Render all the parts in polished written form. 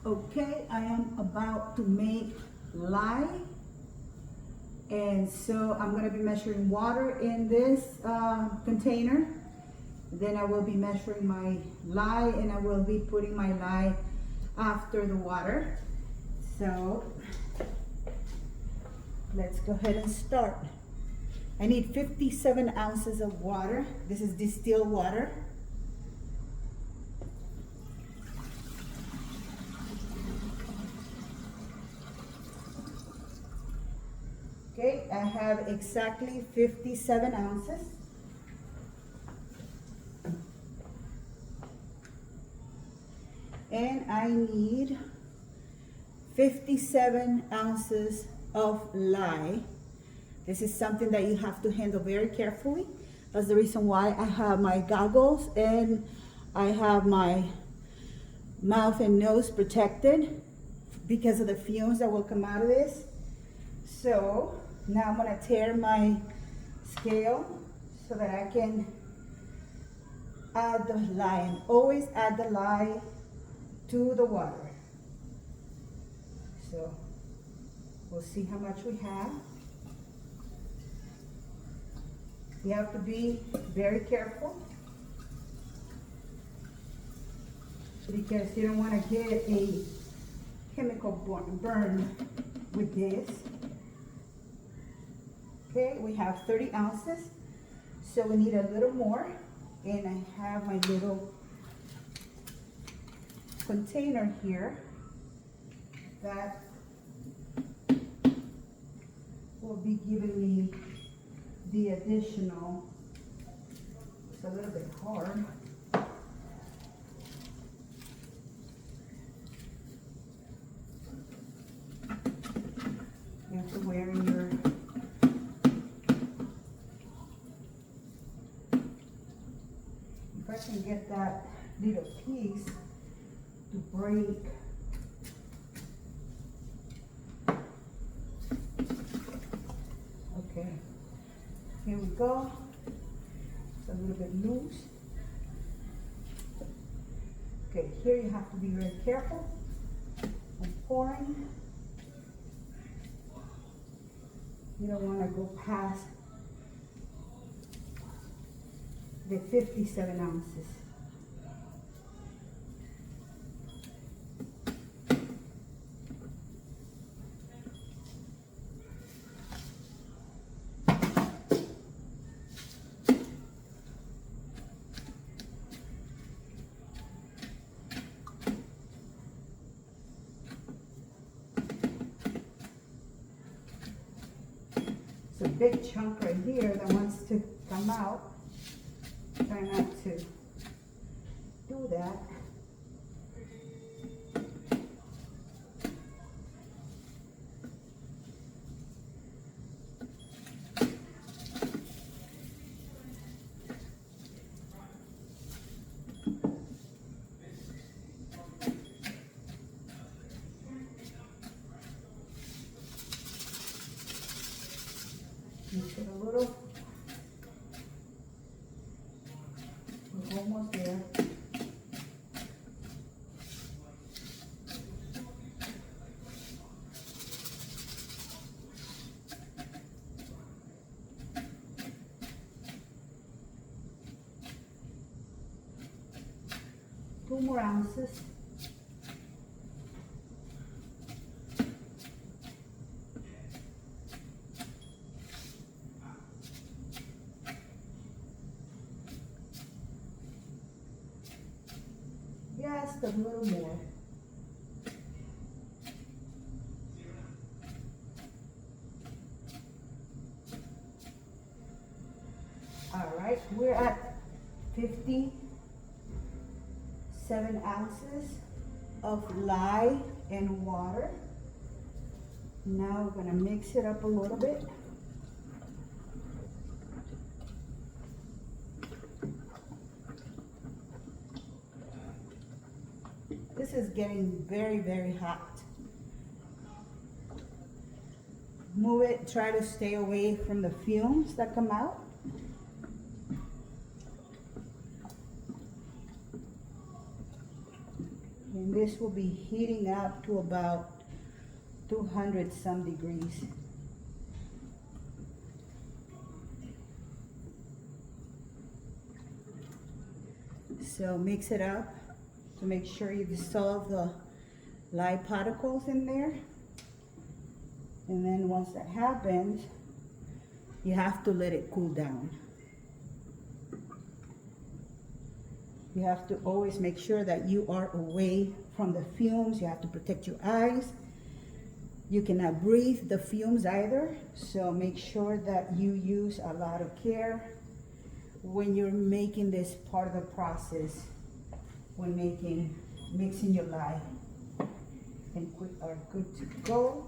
Okay, I am about to make lye, and so I'm going to be measuring water in this container. Then I will be measuring my lye, and I will be putting my lye after the water. So let's go ahead and start. I need 57 ounces of water. This is distilled water. Okay, I have exactly 57 ounces. And I need 57 ounces of lye. This is something that you have to handle very carefully. That's the reason why I have my goggles and I have my mouth and nose protected because of the fumes that will come out of this. So now I'm gonna tear my scale so that I can add the lye, and always add the lye to the water. So we'll see how much we have. You have to be very careful because you don't want to get a chemical burn with this. Okay, we have 30 ounces, so we need a little more, and I have my little container here that will be giving me the additional. It's a little bit hard. You have to wear your if I can get that little piece to break. Okay, here we go. It's a little bit loose. Okay, here you have to be very careful. I'm pouring. You don't want to go past the 57 ounces. It's a big chunk right here that wants to come out. Try not to do that. Mix it a little. We're almost there. Two more ounces. Just a little more. All right, we're at 57 ounces of lye and water. Now we're gonna mix it up a little bit. This is getting very, very hot. Move it, try to stay away from the fumes that come out. And this will be heating up to about 200 some degrees. So mix it up to make sure you dissolve the lye particles in there. And then once that happens, you have to let it cool down. You have to always make sure that you are away from the fumes. You have to protect your eyes. You cannot breathe the fumes either, so make sure that you use a lot of care when you're making this part of the process, when mixing your lye. And we are good to go.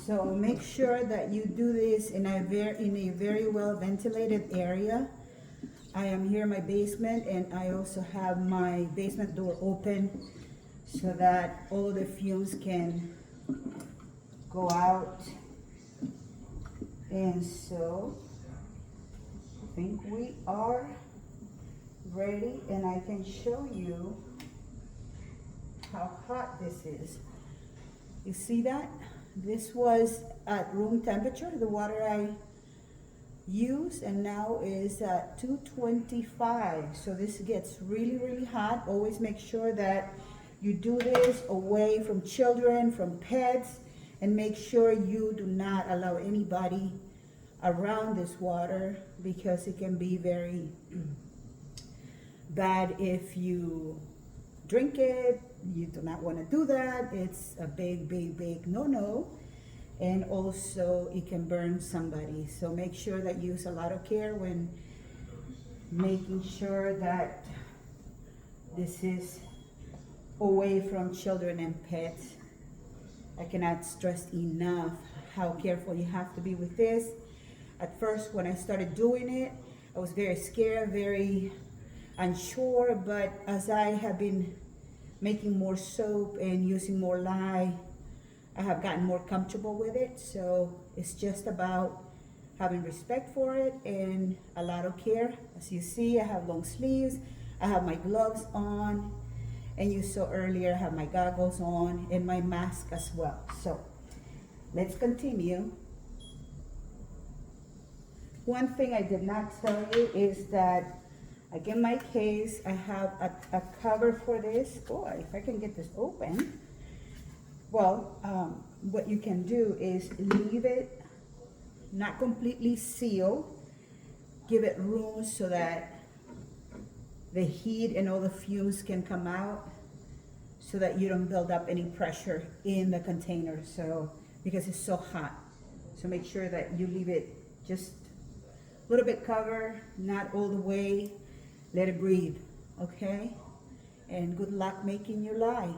So make sure that you do this in a very well ventilated area. I am here in my basement, and I also have my basement door open so that all the fumes can go out. And so I think we are ready, and I can show you how hot this is. You see that? This was at room temperature, the water I used, and now is at 225. So this gets really hot. Always make sure that you do this away from children, from pets, and make sure you do not allow anybody around this water, because it can be very bad if you drink it. You do not want to do that. It's a big no-no. And also it can burn somebody. So make sure that you use a lot of care when making sure that this is away from children and pets. I cannot stress enough how careful you have to be with this. At first, when I started doing it, I was very scared, very unsure, but as I have been making more soap and using more lye, I have gotten more comfortable with it. So it's just about having respect for it and a lot of care. As you see, I have long sleeves, I have my gloves on, and you saw earlier I have my goggles on and my mask as well. So let's continue. One thing I did not tell you is that, again, my case, I have a cover for this. Oh, if I can get this open. Well, what you can do is leave it not completely sealed. Give it room so that the heat and all the fumes can come out, so that you don't build up any pressure in the container. So, because it's so hot. So make sure that you leave it just a little bit covered, not all the way. Let it breathe, okay? And good luck making your lye.